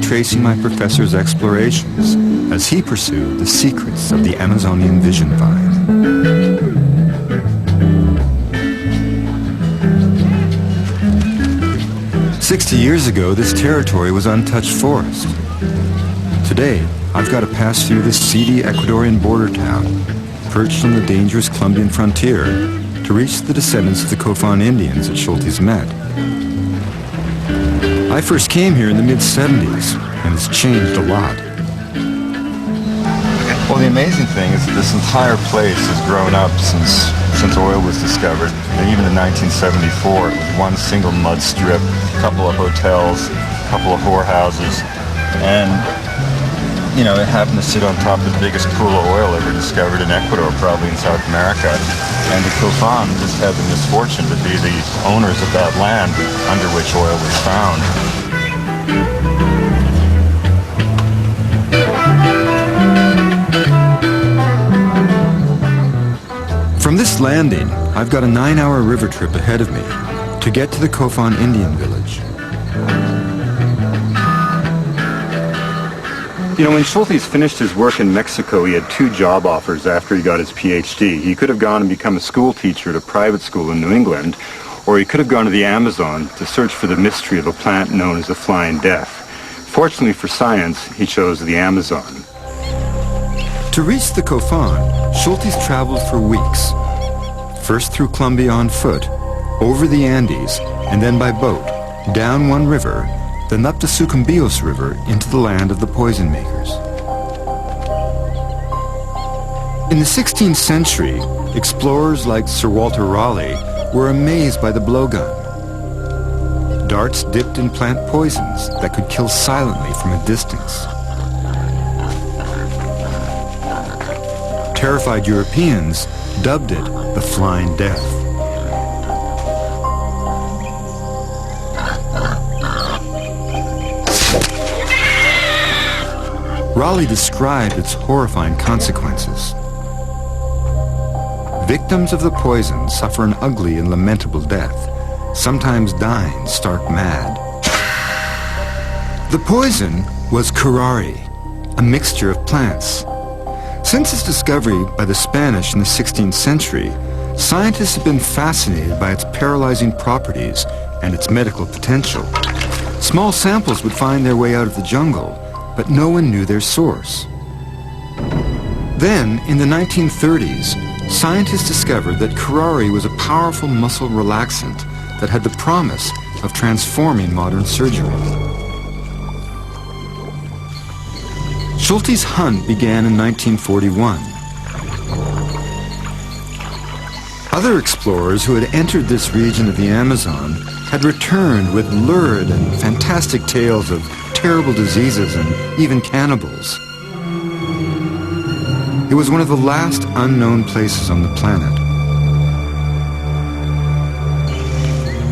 tracing my professor's explorations as he pursued the secrets of the Amazonian vision vine. 60 years ago, this territory was untouched forest. Today, I've got to pass through this seedy Ecuadorian border town, perched on the dangerous Colombian frontier, to reach the descendants of the Kofan Indians that Schultes met. I first came here in the mid-70s, and it's changed a lot. Well, the amazing thing is that this entire place has grown up since oil was discovered. And even in 1974, it was one single mud strip, a couple of hotels, a couple of whorehouses, and, you know, it happened to sit on top of the biggest pool of oil ever discovered in Ecuador, probably in South America. And the Kofan just had the misfortune to be the owners of that land under which oil was found. From this landing, I've got a 9-hour river trip ahead of me to get to the Kofan Indian village. You know, when Schultes finished his work in Mexico, he had 2 job offers after he got his PhD. He could have gone and become a school teacher at a private school in New England, or he could have gone to the Amazon to search for the mystery of a plant known as the flying death. Fortunately for science, he chose the Amazon. To reach the Kofan, Schultes traveled for weeks, first through Colombia on foot, over the Andes, and then by boat, down one river, then up the Sucumbíos River into the land of the poison makers. In the 16th century, explorers like Sir Walter Raleigh were amazed by the blowgun. Darts dipped in plant poisons that could kill silently from a distance. Terrified Europeans dubbed it the Flying Death. Raleigh described its horrifying consequences. Victims of the poison suffer an ugly and lamentable death, sometimes dying stark mad. The poison was curare, a mixture of plants. Since its discovery by the Spanish in the 16th century, scientists have been fascinated by its paralyzing properties and its medical potential. Small samples would find their way out of the jungle, but no one knew their source. Then, in the 1930s, scientists discovered that curare was a powerful muscle relaxant that had the promise of transforming modern surgery. Schultes' hunt began in 1941. Other explorers who had entered this region of the Amazon had returned with lurid and fantastic tales of terrible diseases and even cannibals. It was one of the last unknown places on the planet.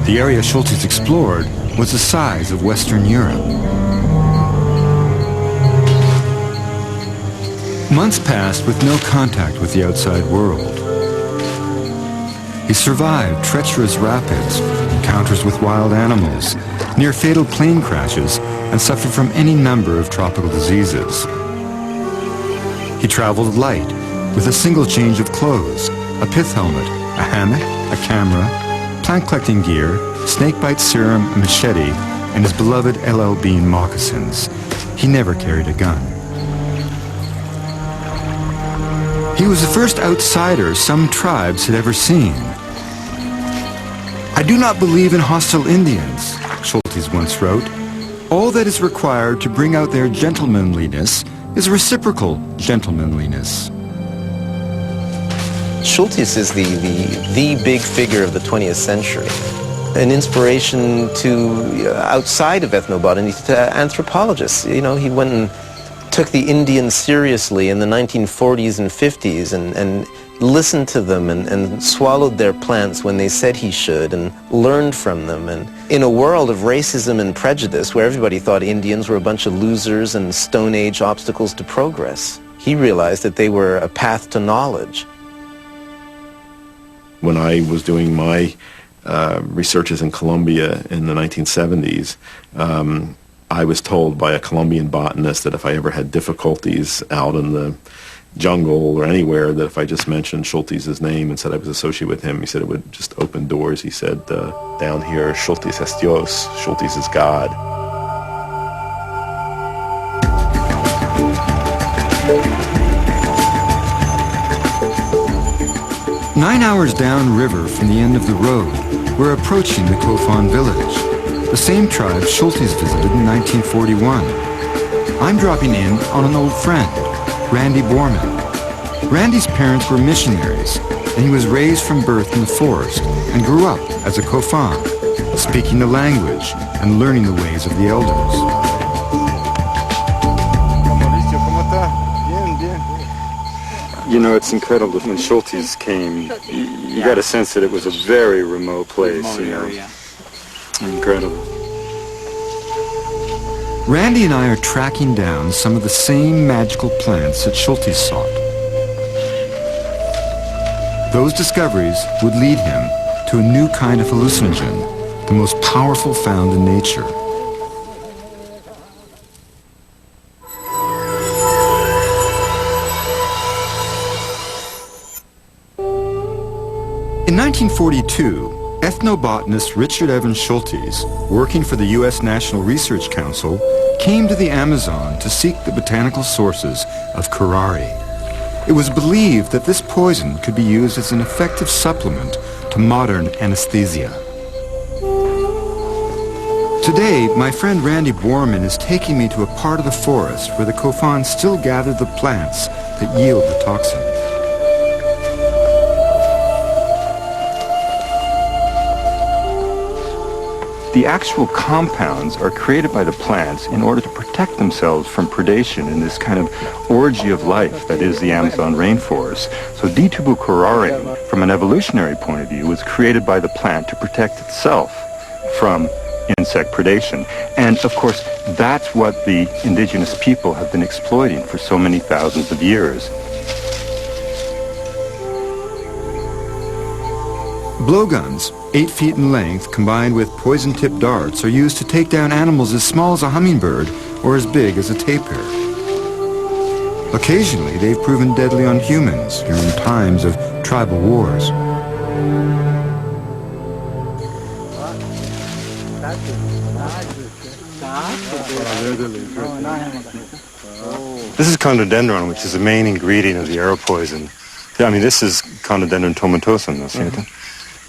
The area Schultes explored was the size of Western Europe. Months passed with no contact with the outside world. He survived treacherous rapids, encounters with wild animals, near fatal plane crashes, and suffered from any number of tropical diseases. He traveled light, with a single change of clothes, a pith helmet, a hammock, a camera, plant collecting gear, snakebite serum, a machete, and his beloved LL Bean moccasins. He never carried a gun. He was the first outsider some tribes had ever seen. "I do not believe in hostile Indians," Schultes once wrote. "All that is required to bring out their gentlemanliness is reciprocal gentlemanliness." Schultes is the big figure of the 20th century, an inspiration to, outside of ethnobotany, to anthropologists. You know, he went and took the Indians seriously in the 1940s and 50s and listened to them and swallowed their plants when they said he should and learned from them. And in a world of racism and prejudice where everybody thought Indians were a bunch of losers and Stone Age obstacles to progress, he realized that they were a path to knowledge. When I was doing my researches in Colombia in the 1970s, I was told by a Colombian botanist that if I ever had difficulties out in the jungle or anywhere, that if I just mentioned Schultes' name and said I was associated with him, he said it would just open doors. He said, down here, Schultes es Dios, Schultes is God. "9 hours downriver from the end of the road, we're approaching the Kofan village, the same tribe Schultes visited in 1941. I'm dropping in on an old friend, Randy Borman. Randy's parents were missionaries, and he was raised from birth in the forest and grew up as a Kofan, speaking the language and learning the ways of the elders. You know, it's incredible. When Schultes came, you got a sense that it was a very remote place, you know. Incredible. Randy and I are tracking down some of the same magical plants that Schultes sought. Those discoveries would lead him to a new kind of hallucinogen, the most powerful found in nature. In 1942, ethnobotanist Richard Evans Schultes, working for the U.S. National Research Council, came to the Amazon to seek the botanical sources of curare. It was believed that this poison could be used as an effective supplement to modern anesthesia. Today, my friend Randy Borman is taking me to a part of the forest where the Kofan still gather the plants that yield the toxin. The actual compounds are created by the plants in order to protect themselves from predation in this kind of orgy of life that is the Amazon rainforest. So D-tubu curare, from an evolutionary point of view, was created by the plant to protect itself from insect predation. And of course, that's what the indigenous people have been exploiting for so many thousands of years. Blowguns, 8 feet in length, combined with poison-tipped darts, are used to take down animals as small as a hummingbird or as big as a tapir. Occasionally, they've proven deadly on humans during times of tribal wars. This is condodendron, which is the main ingredient of the arrow poison. I mean, this is condodendron tomentosum, ¿no es cierto?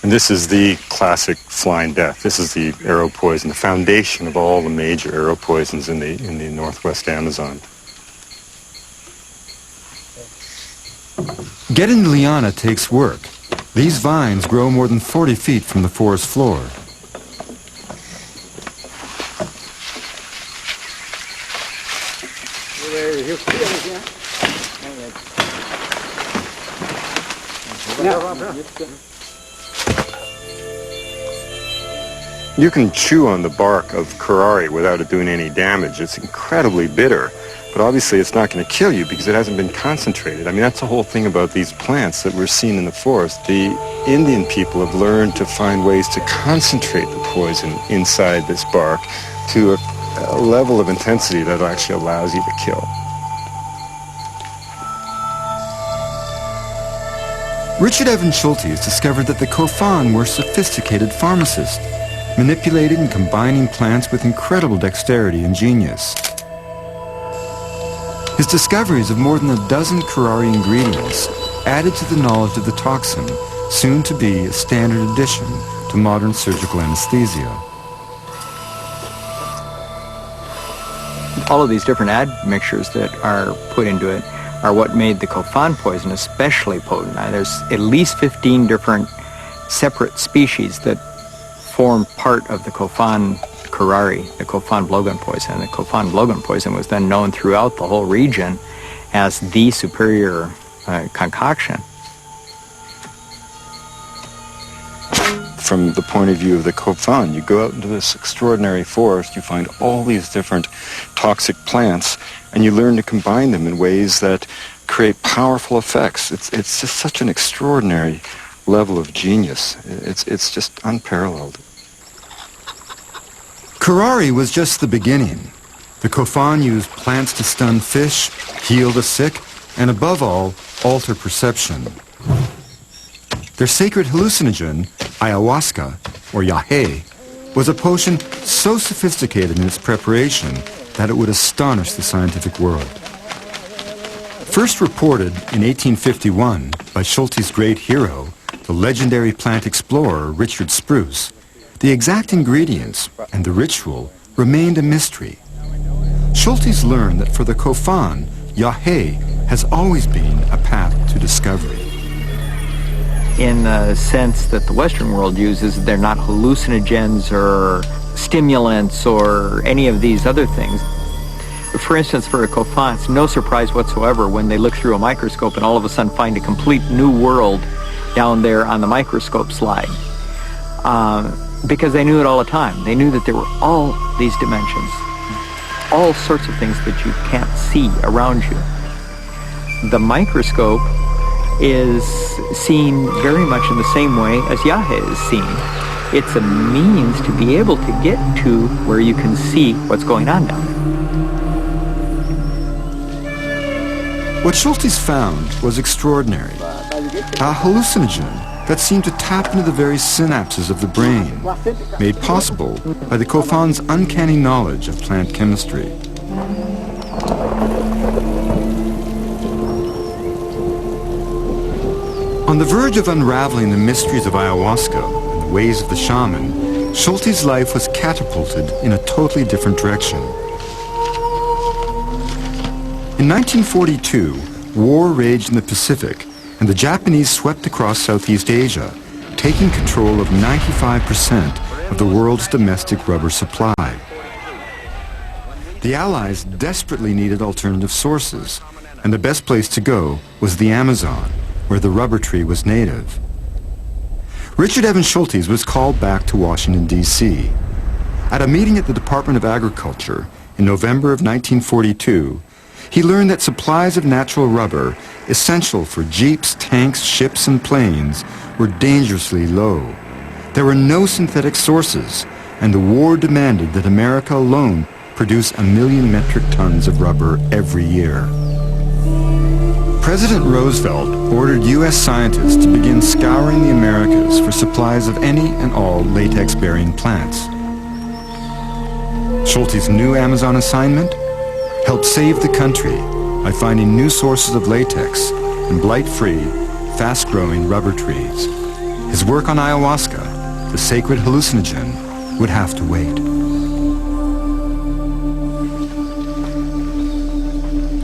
And this is the classic flying death. This is the arrow poison, the foundation of all the major arrow poisons in the northwest Amazon. Getting the liana takes work. These vines grow more than 40 feet from the forest floor. You can chew on the bark of curare without it doing any damage. It's incredibly bitter, but obviously it's not going to kill you because it hasn't been concentrated. I mean, that's the whole thing about these plants that we're seeing in the forest. The Indian people have learned to find ways to concentrate the poison inside this bark to a level of intensity that actually allows you to kill. Richard Evans Schultes discovered that the Kofan were sophisticated pharmacists, manipulating and combining plants with incredible dexterity and genius. His discoveries of more than a dozen curare ingredients added to the knowledge of the toxin, soon to be a standard addition to modern surgical anesthesia. All of these different admixtures that are put into it are what made the Kofan poison especially potent. Now, there's at least 15 different separate species that form part of the Kofan curare, the Kofan blowgun poison. The Kofan blowgun poison was then known throughout the whole region as the superior concoction. From the point of view of the Kofan, you go out into this extraordinary forest, you find all these different toxic plants, and you learn to combine them in ways that create powerful effects. It's just such an extraordinary level of genius. It's just unparalleled. Curare was just the beginning. The Kofan used plants to stun fish, heal the sick, and above all, alter perception. Their sacred hallucinogen, ayahuasca, or yahe, was a potion so sophisticated in its preparation that it would astonish the scientific world. First reported in 1851 by Schulte's great hero, the legendary plant explorer Richard Spruce, the exact ingredients and the ritual remained a mystery. Schultes learned that for the Kofan, yahe has always been a path to discovery. In the sense that the Western world uses, they're not hallucinogens or stimulants or any of these other things. For instance, for a Kofan, it's no surprise whatsoever when they look through a microscope and all of a sudden find a complete new world down there on the microscope slide. Because they knew it all the time. They knew that there were all these dimensions, all sorts of things that you can't see around you. The microscope is seen very much in the same way as yahe is seen. It's a means to be able to get to where you can see what's going on down there. What Schultes found was extraordinary. A hallucinogen that seemed to tap into the very synapses of the brain, made possible by the Kofan's uncanny knowledge of plant chemistry. On the verge of unraveling the mysteries of ayahuasca and the ways of the shaman, Schultes' life was catapulted in a totally different direction. In 1942, war raged in the Pacific, and the Japanese swept across Southeast Asia, taking control of 95% of the world's domestic rubber supply. The Allies desperately needed alternative sources, and the best place to go was the Amazon, where the rubber tree was native. Richard Evans Schultes was called back to Washington, D.C. At a meeting at the Department of Agriculture in November of 1942, he learned that supplies of natural rubber, essential for jeeps, tanks, ships, and planes, were dangerously low. There were no synthetic sources, and the war demanded that America alone produce 1 million metric tons of rubber every year. President Roosevelt ordered U.S. scientists to begin scouring the Americas for supplies of any and all latex-bearing plants. Schultes' new Amazon assignment helped save the country by finding new sources of latex and blight-free, fast-growing rubber trees. His work on ayahuasca, the sacred hallucinogen, would have to wait.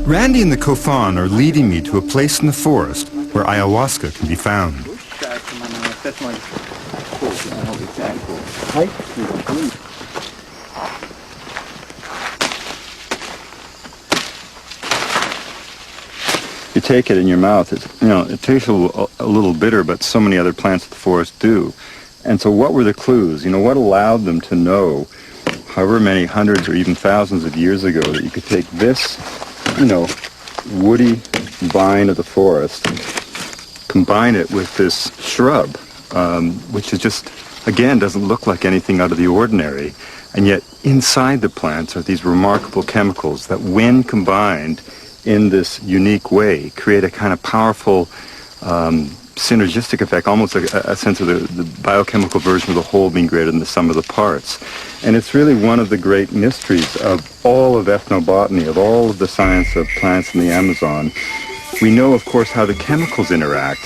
Randy and the Kofan are leading me to a place in the forest where ayahuasca can be found. You take it in your mouth, it tastes a little bitter, but so many other plants of the forest do. And so what were the clues? What allowed them to know, however many hundreds or even thousands of years ago, that you could take this, woody vine of the forest, combine it with this shrub, which is just, again, doesn't look like anything out of the ordinary. And yet inside the plants are these remarkable chemicals that, when combined in this unique way, create a kind of powerful synergistic effect, almost a sense of the biochemical version of the whole being greater than the sum of the parts. And it's really one of the great mysteries of all of ethnobotany, of all of the science of plants in the Amazon. We know, of course, how the chemicals interact.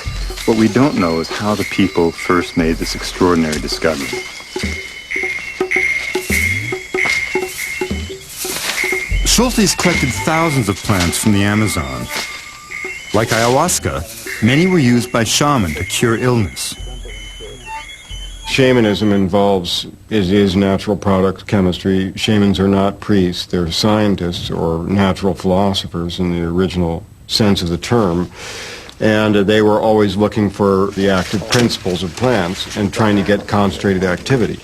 What we don't know is how the people first made this extraordinary discovery. Schultes collected thousands of plants from the Amazon. Like ayahuasca, many were used by shamans to cure illness. Shamanism is natural product chemistry. Shamans are not priests, they're scientists or natural philosophers in the original sense of the term. And they were always looking for the active principles of plants and trying to get concentrated activity.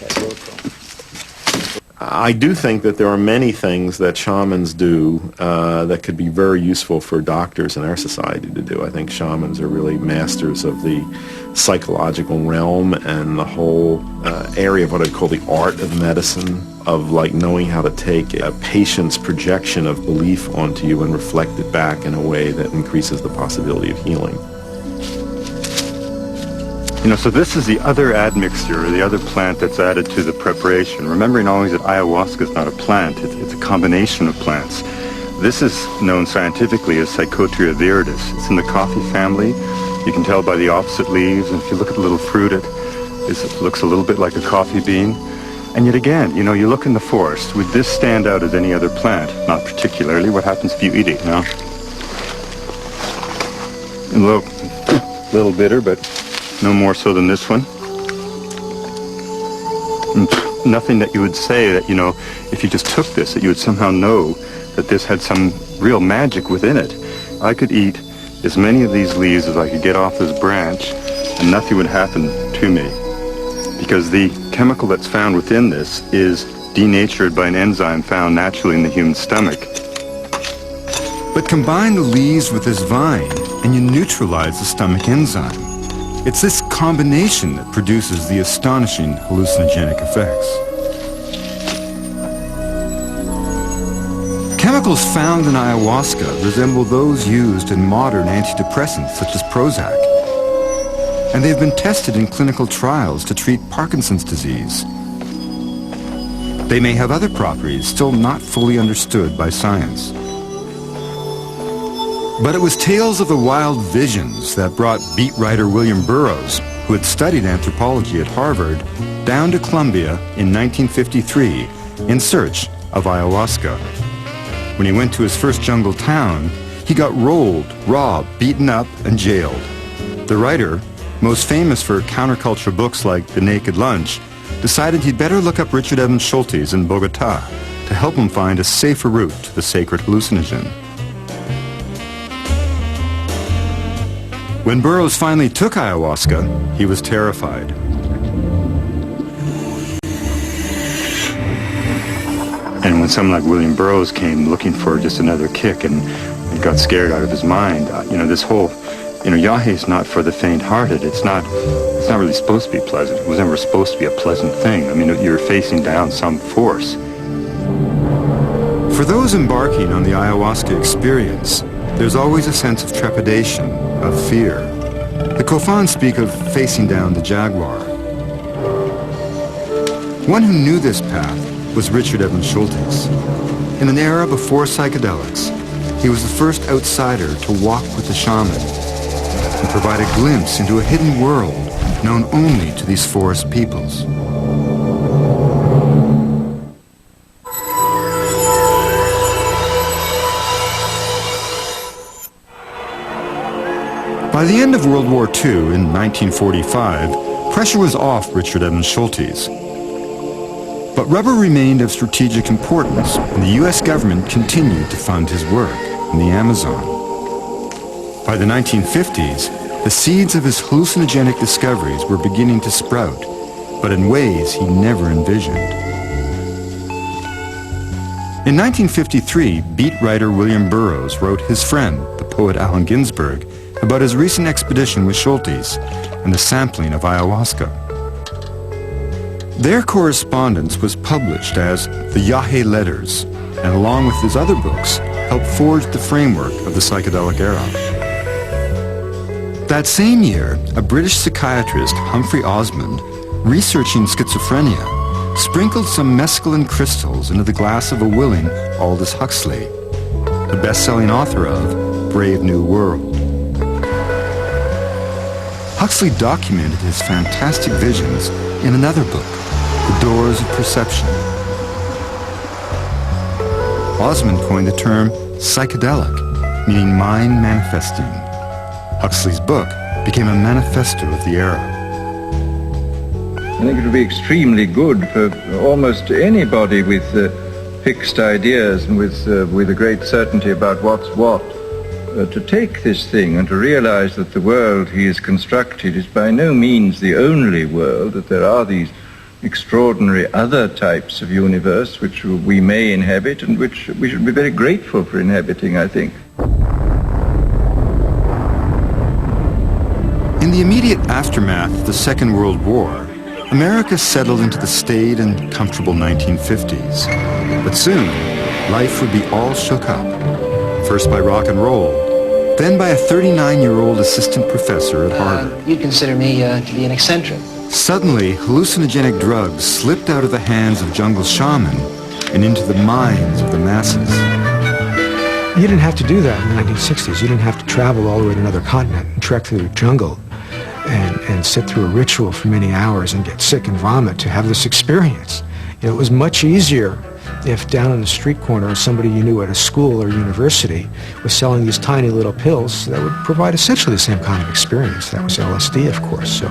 I do think that there are many things that shamans do that could be very useful for doctors in our society to do. I think shamans are really masters of the psychological realm and the whole area of what I'd call the art of medicine. of like knowing how to take a patient's projection of belief onto you and reflect it back in a way that increases the possibility of healing. You know, so this is the other admixture, or the other plant that's added to the preparation. Remembering always that ayahuasca is not a plant, it's a combination of plants. This is known scientifically as Psychotria viridis. It's in the coffee family. You can tell by the opposite leaves, and if you look at the little fruit, it looks a little bit like a coffee bean. And yet again, you know, you look in the forest, would this stand out as any other plant? Not particularly. What happens if you eat it, no? A little bitter, but no more so than this one. And nothing that you would say that, you know, if you just took this, that you would somehow know that this had some real magic within it. I could eat as many of these leaves as I could get off this branch, and nothing would happen to me. Because the chemical that's found within this is denatured by an enzyme found naturally in the human stomach. But combine the leaves with this vine, and you neutralize the stomach enzyme. It's this combination that produces the astonishing hallucinogenic effects. Chemicals found in ayahuasca resemble those used in modern antidepressants such as Prozac. And they've been tested in clinical trials to treat Parkinson's disease. They may have other properties still not fully understood by science. But it was tales of the wild visions that brought beat writer William Burroughs, who had studied anthropology at Harvard, down to Colombia in 1953 in search of ayahuasca. When he went to his first jungle town, he got rolled, robbed, beaten up, and jailed. The writer, most famous for counterculture books like The Naked Lunch, decided he'd better look up Richard Evans Schultes in Bogota to help him find a safer route to the sacred hallucinogen. When Burroughs finally took ayahuasca, he was terrified. And when someone like William Burroughs came looking for just another kick and got scared out of his mind, you know, this whole, you know, Yahe is not for the faint-hearted. It's not really supposed to be pleasant. It was never supposed to be a pleasant thing. I mean, you're facing down some force. For those embarking on the ayahuasca experience, there's always a sense of trepidation, of fear. The Kofan speak of facing down the jaguar. One who knew this path was Richard Evans Schultes. In an era before psychedelics, he was the first outsider to walk with the shaman and provide a glimpse into a hidden world known only to these forest peoples. By the end of World War II in 1945, pressure was off Richard Evans Schultes. But rubber remained of strategic importance, and the U.S. government continued to fund his work in the Amazon. By the 1950s, the seeds of his hallucinogenic discoveries were beginning to sprout, but in ways he never envisioned. In 1953, beat writer William Burroughs wrote his friend, the poet Allen Ginsberg, about his recent expedition with Schultes and the sampling of ayahuasca. Their correspondence was published as the Yahe Letters, and along with his other books, helped forge the framework of the psychedelic era. That same year, a British psychiatrist, Humphrey Osmond, researching schizophrenia, sprinkled some mescaline crystals into the glass of a willing Aldous Huxley, the best-selling author of Brave New World. Huxley documented his fantastic visions in another book, The Doors of Perception. Osmond coined the term psychedelic, meaning mind manifesting. Huxley's book became a manifesto of the era. I think it would be extremely good for almost anybody with fixed ideas and with a great certainty about what's what, to take this thing and to realize that the world he has constructed is by no means the only world, that there are these extraordinary other types of universe which we may inhabit and which we should be very grateful for inhabiting, I think. In the immediate aftermath of the Second World War, America settled into the staid and comfortable 1950s. But soon, life would be all shook up. First by rock and roll, then by a 39-year-old assistant professor at Harvard. You'd consider me to be an eccentric. Suddenly, hallucinogenic drugs slipped out of the hands of jungle shaman and into the minds of the masses. You didn't have to do that in the 1960s. You didn't have to travel all the way to another continent and trek through the jungle and sit through a ritual for many hours and get sick and vomit to have this experience. You know, it was much easier if down on the street corner somebody you knew at a school or university was selling these tiny little pills that would provide essentially the same kind of experience. That was LSD, of course. So.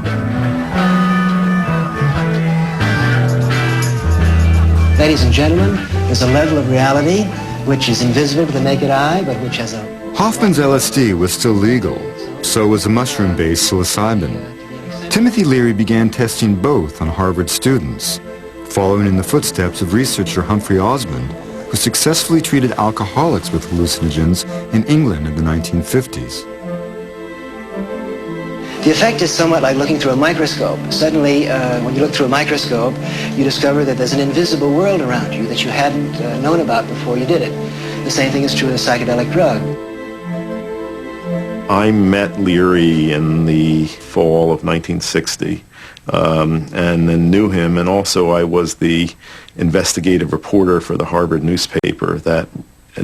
Ladies and gentlemen, there's a level of reality which is invisible to the naked eye, but which has a... Hoffman's LSD was still legal. So was the mushroom-based psilocybin. Timothy Leary began testing both on Harvard students, following in the footsteps of researcher Humphrey Osmond, who successfully treated alcoholics with hallucinogens in England in the 1950s. The effect is somewhat like looking through a microscope. Suddenly, when you look through a microscope, you discover that there's an invisible world around you that you hadn't known about before you did it. The same thing is true with a psychedelic drug. I met Leary in the fall of 1960 and then knew him, and also I was the investigative reporter for the Harvard newspaper that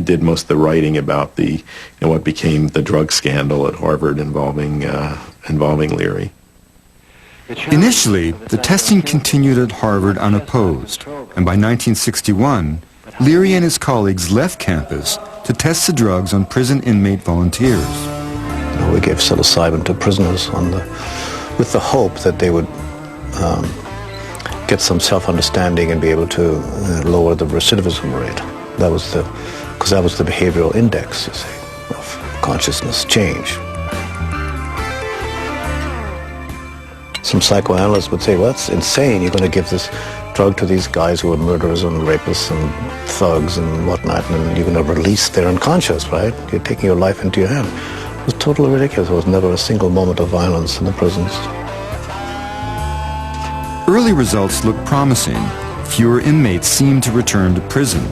did most of the writing about the, what became the drug scandal at Harvard involving Leary. Initially, the testing continued at Harvard unopposed, and by 1961, Leary and his colleagues left campus to test the drugs on prison inmate volunteers. We gave psilocybin to prisoners with the hope that they would get some self-understanding and be able to lower the recidivism rate. Because that was the behavioral index, you see, of consciousness change. Some psychoanalysts would say, well, that's insane. You're going to give this drug to these guys who are murderers and rapists and thugs and whatnot, and you're going to release their unconscious, right? You're taking your life into your hand. It was totally ridiculous. There was never a single moment of violence in the prisons. Early results looked promising. Fewer inmates seemed to return to prison.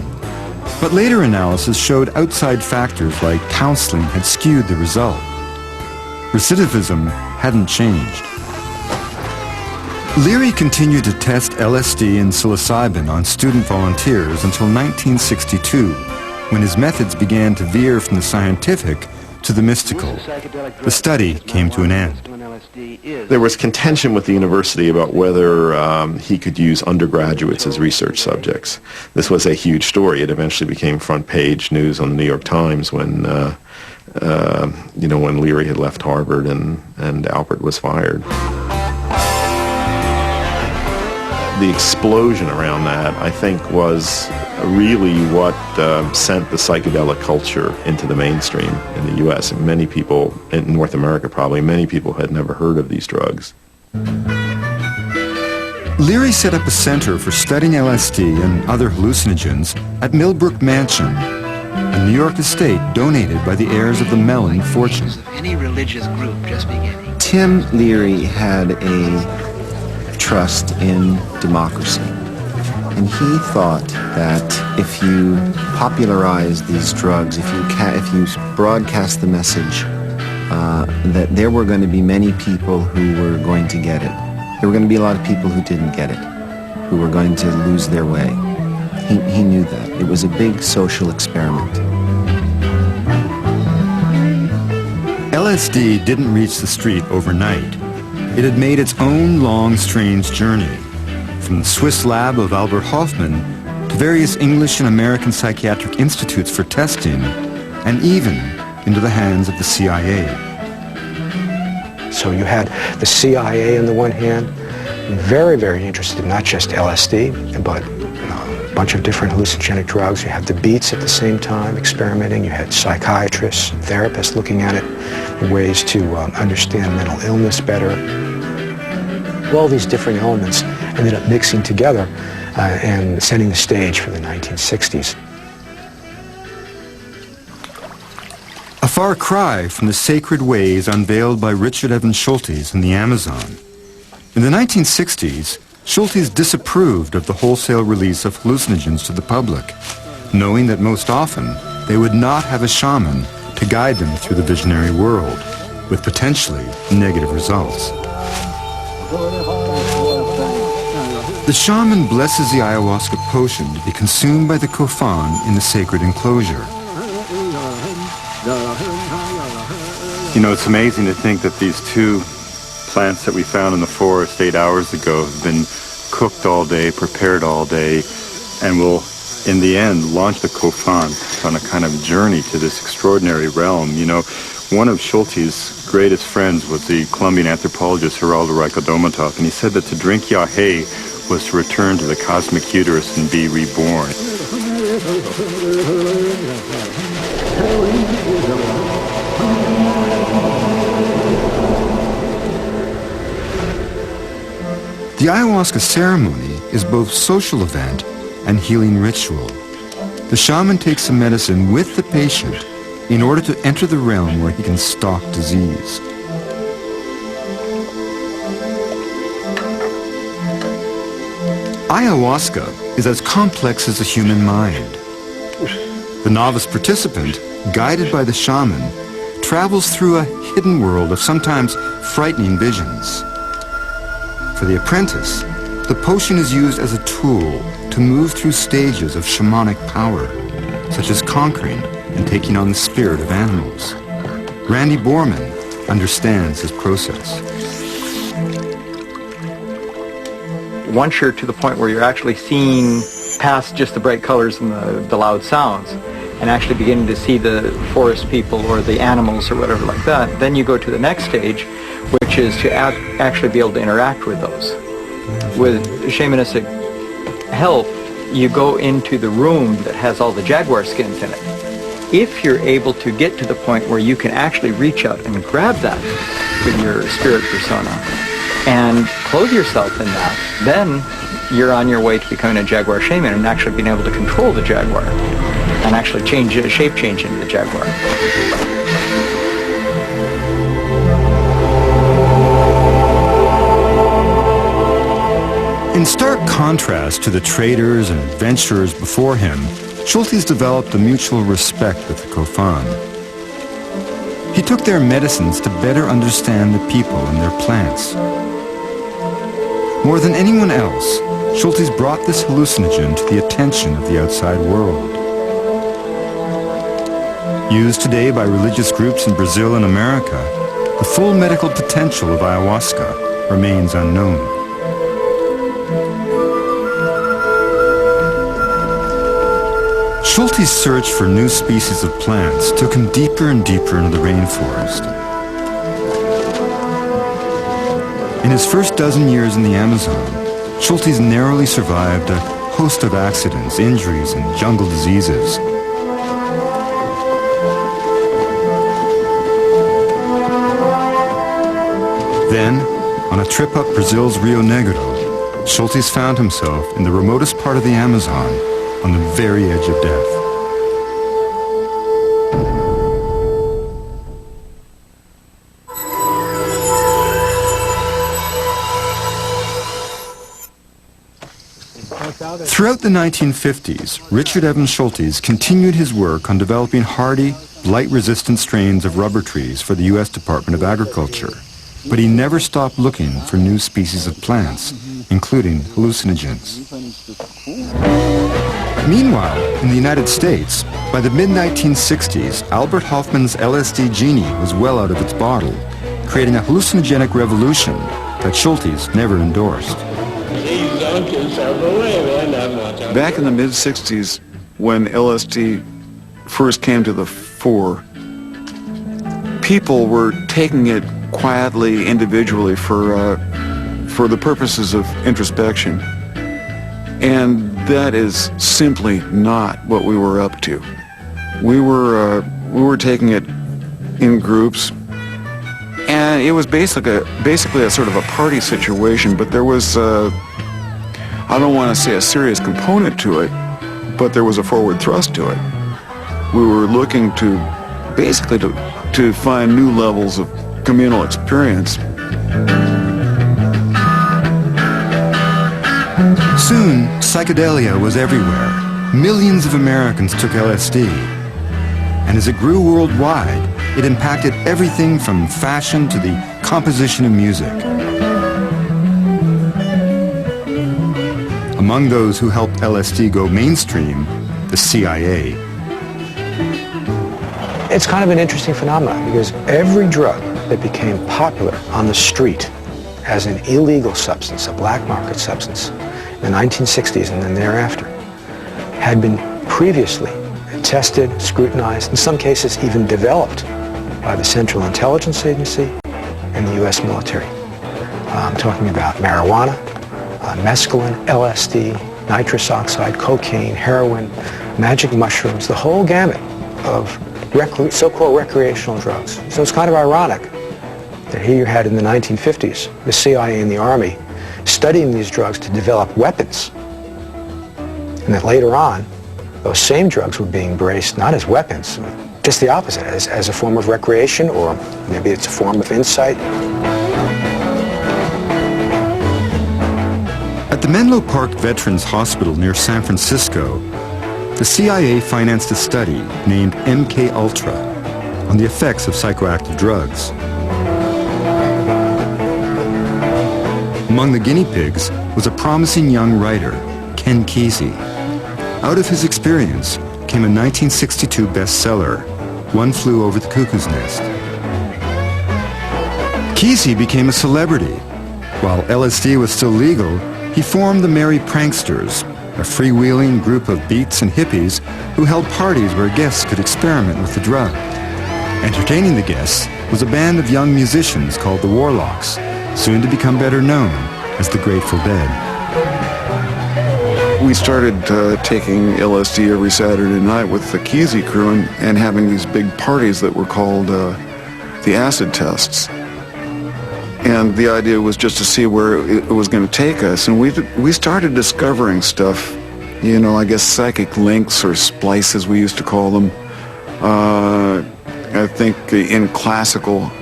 But later analysis showed outside factors like counseling had skewed the result. Recidivism hadn't changed. Leary continued to test LSD and psilocybin on student volunteers until 1962, when his methods began to veer from the scientific to the mystical. The study came to an end. There was contention with the university about whether he could use undergraduates as research subjects. This was a huge story. It eventually became front page news on the New York Times when when Leary had left Harvard and Albert was fired. The explosion around that, I think, was really what sent the psychedelic culture into the mainstream in the U.S. And many people, in North America probably, many people had never heard of these drugs. Leary set up a center for studying LSD and other hallucinogens at Millbrook Mansion, a New York estate donated by the heirs of the Mellon fortune. Any religious group just beginning. Tim Leary had a trust in democracy. And he thought that if you popularize these drugs, if you broadcast the message, that there were going to be many people who were going to get it. There were going to be a lot of people who didn't get it, who were going to lose their way. He knew that. It was a big social experiment. LSD didn't reach the street overnight. It had made its own long, strange journey, from the Swiss lab of Albert Hofmann to various English and American psychiatric institutes for testing, and even into the hands of the CIA. So you had the CIA on the one hand, very, very interested in not just LSD, but a bunch of different hallucinogenic drugs. You had the Beats at the same time experimenting. You had psychiatrists and therapists looking at it, ways to understand mental illness better. All these different elements ended up mixing together and setting the stage for the 1960s. A far cry from the sacred ways unveiled by Richard Evans Schultes in the Amazon. In the 1960s, Schultes disapproved of the wholesale release of hallucinogens to the public, knowing that most often they would not have a shaman to guide them through the visionary world, with potentially negative results. The shaman blesses the ayahuasca potion to be consumed by the kofan in the sacred enclosure. You know, it's amazing to think that these two plants that we found in the forest 8 hours ago have been cooked all day, prepared all day, and will, in the end, launch the kofan on a kind of journey to this extraordinary realm. You know, one of Schultes' greatest friends was the Colombian anthropologist Geraldo Rico-Domatov, and he said that to drink yahe was to return to the cosmic uterus and be reborn. The ayahuasca ceremony is both social event and healing ritual. The shaman takes the medicine with the patient in order to enter the realm where he can stalk disease. Ayahuasca is as complex as the human mind. The novice participant, guided by the shaman, travels through a hidden world of sometimes frightening visions. For the apprentice, the potion is used as a tool to move through stages of shamanic power, such as conquering and taking on the spirit of animals. Randy Borman understands this process. Once you're to the point where you're actually seeing past just the bright colors and the loud sounds, and actually beginning to see the forest people or the animals or whatever like that, then you go to the next stage, which is to actually be able to interact with those. With shamanistic help, you go into the room that has all the jaguar skins in it. If you're able to get to the point where you can actually reach out and grab that with your spirit persona and clothe yourself in that, then you're on your way to becoming a jaguar shaman and actually being able to control the jaguar and actually shape change into the jaguar. In stark contrast to the traders and adventurers before him, Schultes developed a mutual respect with the kofan. He took their medicines to better understand the people and their plants. More than anyone else, Schultes brought this hallucinogen to the attention of the outside world. Used today by religious groups in Brazil and America, the full medical potential of ayahuasca remains unknown. Schultes' search for new species of plants took him deeper and deeper into the rainforest. In his first dozen years in the Amazon, Schultes narrowly survived a host of accidents, injuries, and jungle diseases. Then, on a trip up Brazil's Rio Negro, Schultes found himself in the remotest part of the Amazon, on the very edge of death. Throughout the 1950s, Richard Evans Schultes continued his work on developing hardy, blight-resistant strains of rubber trees for the U.S. Department of Agriculture, but he never stopped looking for new species of plants, including hallucinogens. Meanwhile, in the United States, by the mid-1960s, Albert Hofmann's LSD genie was well out of its bottle, creating a hallucinogenic revolution that Schultes never endorsed. Back in the mid-60s, when LSD first came to the fore, people were taking it quietly, individually, for the purposes of introspection. And that is simply not what we were up to. We were taking it in groups, and it was basically a sort of a party situation, but there was, I don't want to say a serious component to it, but there was a forward thrust to it. We were looking to basically to find new levels of communal experience. Soon, psychedelia was everywhere. Millions of Americans took LSD. And as it grew worldwide, it impacted everything from fashion to the composition of music. Among those who helped LSD go mainstream, the CIA. It's kind of an interesting phenomenon because every drug that became popular on the street as an illegal substance, a black market substance, in the 1960s and then thereafter, had been previously tested, scrutinized, in some cases even developed by the Central Intelligence Agency and the U.S. military. I'm talking about marijuana, mescaline, LSD, nitrous oxide, cocaine, heroin, magic mushrooms, the whole gamut of so-called recreational drugs. So it's kind of ironic that here you had in the 1950s the CIA and the Army studying these drugs to develop weapons, and that later on those same drugs were being embraced not as weapons, just the opposite, as a form of recreation, or maybe it's a form of insight. At the Menlo Park Veterans Hospital near San Francisco, the CIA financed a study named MK Ultra on the effects of psychoactive drugs. Among the guinea pigs was a promising young writer, Ken Kesey. Out of his experience came a 1962 bestseller, One Flew Over the Cuckoo's Nest. Kesey became a celebrity. While LSD was still legal, he formed the Merry Pranksters, a freewheeling group of beats and hippies who held parties where guests could experiment with the drug. Entertaining the guests was a band of young musicians called the Warlocks, soon to become better known as the Grateful Dead. We started taking LSD every Saturday night with the Kesey crew and having these big parties that were called the acid tests. And the idea was just to see where it was going to take us. And we started discovering stuff, you know, I guess psychic links or splices we used to call them. I think in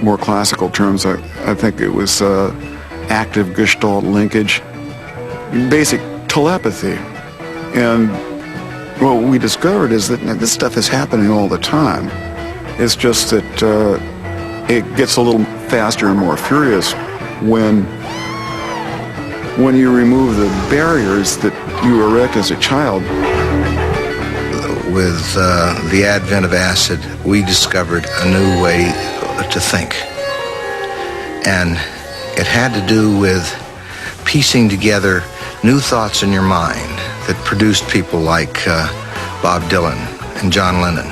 more classical terms, I think it was active Gestalt linkage, basic telepathy. And what we discovered is that this stuff is happening all the time. It's just that it gets a little faster and more furious when you remove the barriers that you erect as a child. With the advent of acid, we discovered a new way to think. And it had to do with piecing together new thoughts in your mind that produced people like Bob Dylan and John Lennon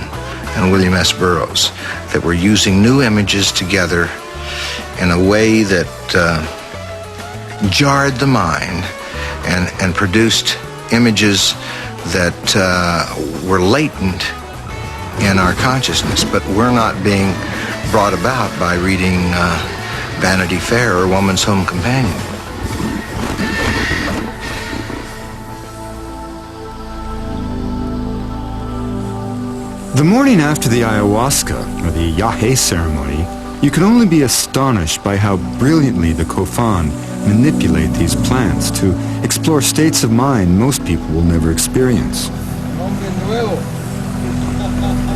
and William S. Burroughs, that were using new images together in a way that jarred the mind and produced images that were latent in our consciousness, but were not being brought about by reading Vanity Fair or Woman's Home Companion. The morning after the ayahuasca, or the yahe ceremony, you can only be astonished by how brilliantly the Kofan manipulate these plants to explore states of mind most people will never experience.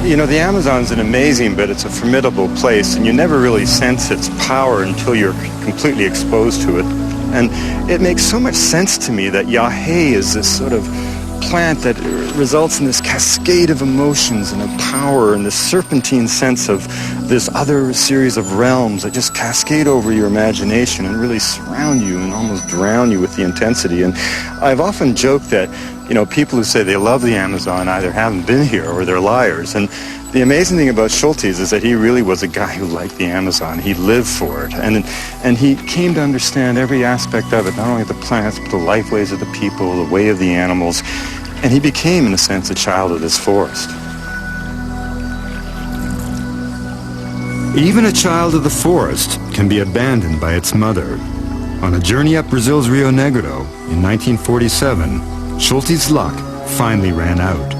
You know, the Amazon's an amazing, but it's a formidable place, and you never really sense its power until you're completely exposed to it. And it makes so much sense to me that yahe is this sort of plant that results in this cascade of emotions and of power and this serpentine sense of this other series of realms that just cascade over your imagination and really surround you and almost drown you with the intensity. And I've often joked that, you know, people who say they love the Amazon either haven't been here or they're liars. And the amazing thing about Schultes is that he really was a guy who liked the Amazon. He lived for it. And he came to understand every aspect of it, not only the plants, but the life ways of the people, the way of the animals. And he became, in a sense, a child of this forest. Even a child of the forest can be abandoned by its mother. On a journey up Brazil's Rio Negro in 1947, Schultes' luck finally ran out.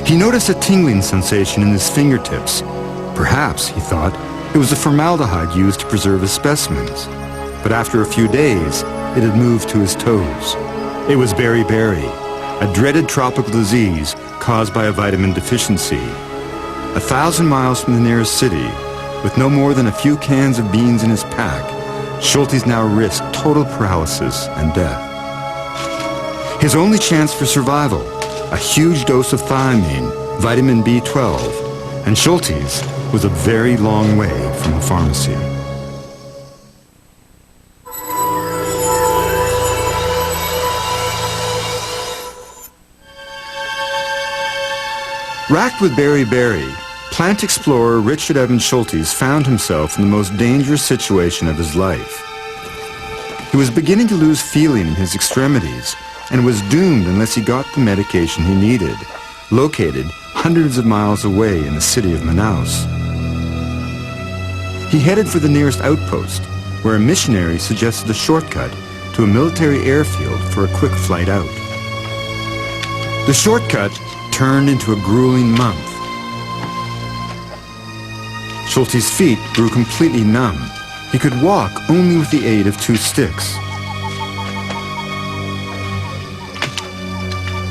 He noticed a tingling sensation in his fingertips. Perhaps, he thought, it was the formaldehyde used to preserve his specimens. But after a few days, it had moved to his toes. It was beriberi, a dreaded tropical disease caused by a vitamin deficiency. 1,000 miles from the nearest city, with no more than a few cans of beans in his pack, Schultes now risked total paralysis and death. His only chance for survival, a huge dose of thiamine, vitamin B12, and Schultes was a very long way from a pharmacy. Racked with beriberi, plant explorer Richard Evans Schultes found himself in the most dangerous situation of his life. He was beginning to lose feeling in his extremities and was doomed unless he got the medication he needed, located hundreds of miles away in the city of Manaus. He headed for the nearest outpost, where a missionary suggested a shortcut to a military airfield for a quick flight out. The shortcut turned into a grueling month. Schultes' feet grew completely numb. He could walk only with the aid of 2 sticks.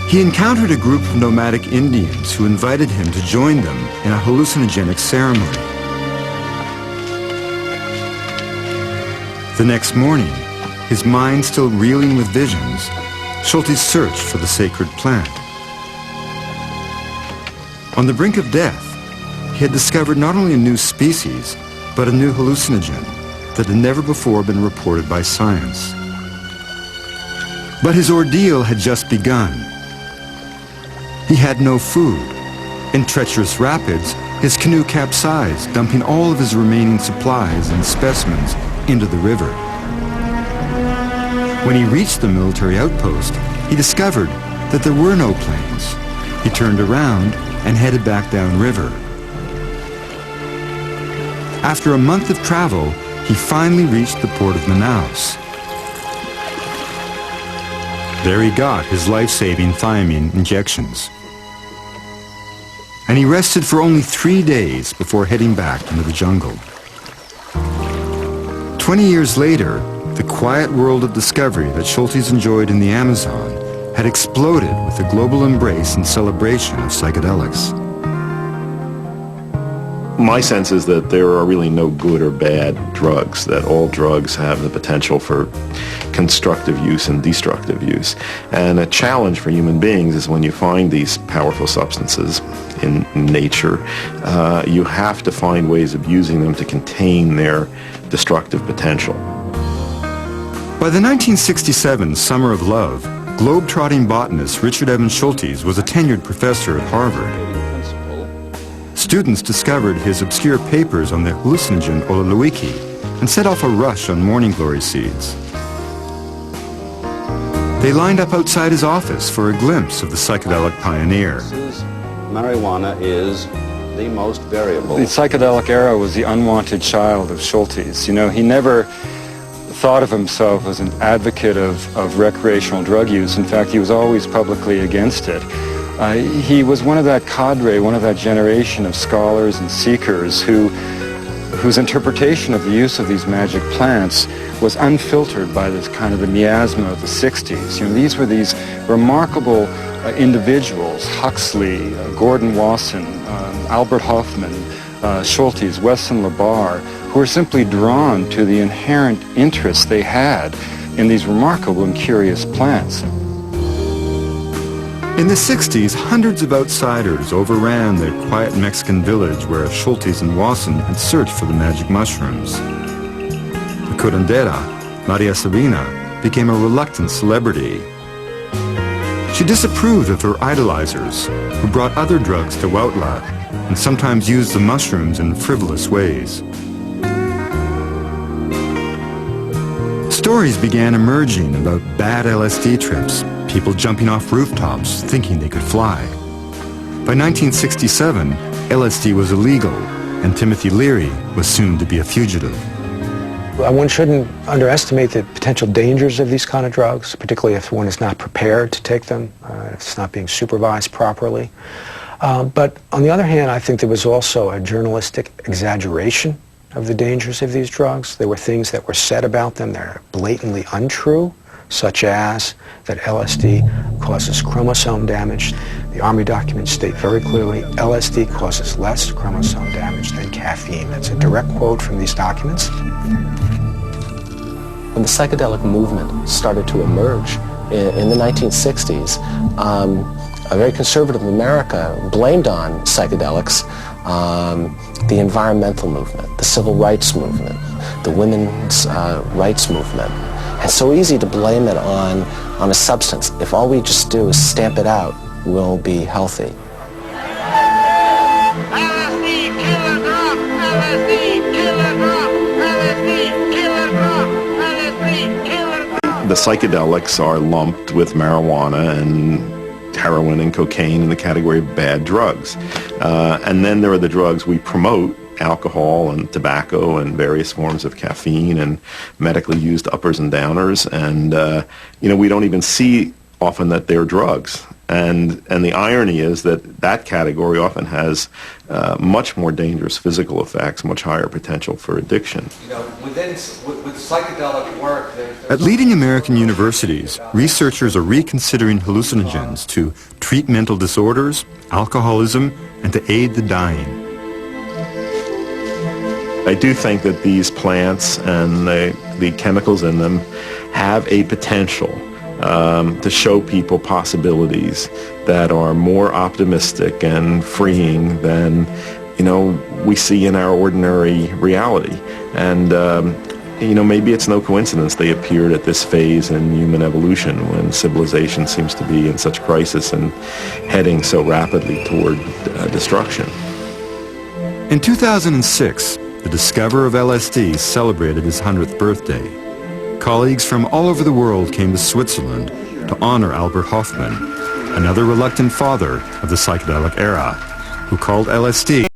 He encountered a group of nomadic Indians who invited him to join them in a hallucinogenic ceremony. The next morning, his mind still reeling with visions, Schultes searched for the sacred plant. On the brink of death, he had discovered not only a new species, but a new hallucinogen that had never before been reported by science. But his ordeal had just begun. He had no food. In treacherous rapids, his canoe capsized, dumping all of his remaining supplies and specimens into the river. When he reached the military outpost, he discovered that there were no planes. He turned around and headed back downriver. After a month of travel, he finally reached the port of Manaus. There he got his life-saving thiamine injections. And he rested for only 3 days before heading back into the jungle. 20 years later, the quiet world of discovery that Schultes enjoyed in the Amazon had exploded with the global embrace and celebration of psychedelics. My sense is that there are really no good or bad drugs, that all drugs have the potential for constructive use and destructive use. And a challenge for human beings is when you find these powerful substances in nature, you have to find ways of using them to contain their destructive potential. By the 1967 Summer of Love, globe-trotting botanist Richard Evans Schultes was a tenured professor at Harvard. Students discovered his obscure papers on the hallucinogen ololuiki and set off a rush on morning glory seeds. They lined up outside his office for a glimpse of the psychedelic pioneer. Marijuana is the most variable. The psychedelic era was the unwanted child of Schultes. You know, he never thought of himself as an advocate of recreational drug use. In fact, he was always publicly against it. He was one of that cadre, one of that generation of scholars and seekers whose interpretation of the use of these magic plants was unfiltered by this kind of the miasma of the 60s. You know, these were these remarkable individuals, Huxley, Gordon Wasson, Albert Hoffman, Schultes, Wesson LaBarre, who were simply drawn to the inherent interest they had in these remarkable and curious plants. In the 60s, hundreds of outsiders overran the quiet Mexican village where Schultes and Wasson had searched for the magic mushrooms. The curandera, Maria Sabina, became a reluctant celebrity. She disapproved of her idolizers, who brought other drugs to Huautla and sometimes used the mushrooms in frivolous ways. Stories began emerging about bad LSD trips, people jumping off rooftops thinking they could fly. By 1967, LSD was illegal, and Timothy Leary was soon to be a fugitive. One shouldn't underestimate the potential dangers of these kind of drugs, particularly if one is not prepared to take them, if it's not being supervised properly. But on the other hand, I think there was also a journalistic exaggeration of the dangers of these drugs. There were things that were said about them that are blatantly untrue. such as that LSD causes chromosome damage. The Army documents state very clearly LSD causes less chromosome damage than caffeine. That's a direct quote from these documents. When the psychedelic movement started to emerge in the 1960s, a very conservative America blamed on psychedelics the environmental movement, the civil rights movement, the women's rights movement. And so easy to blame it on a substance. If all we just do is stamp it out, we'll be healthy. LSD, killer drop! LSD, killer drop! LSD, killer drop! LSD, killer drop! The psychedelics are lumped with marijuana and heroin and cocaine in the category of bad drugs. And then there are the drugs we promote, alcohol and tobacco and various forms of caffeine and medically used uppers and downers. And, we don't even see often that they're drugs. And the irony is that that category often has much more dangerous physical effects, much higher potential for addiction. With psychedelic work, At leading American universities, researchers are reconsidering hallucinogens to treat mental disorders, alcoholism, and to aid the dying. I do think that these plants and the chemicals in them have a potential to show people possibilities that are more optimistic and freeing than, we see in our ordinary reality. And, maybe it's no coincidence they appeared at this phase in human evolution when civilization seems to be in such crisis and heading so rapidly toward destruction. In 2006, the discoverer of LSD celebrated his 100th birthday. Colleagues from all over the world came to Switzerland to honor Albert Hofmann, another reluctant father of the psychedelic era, who called LSD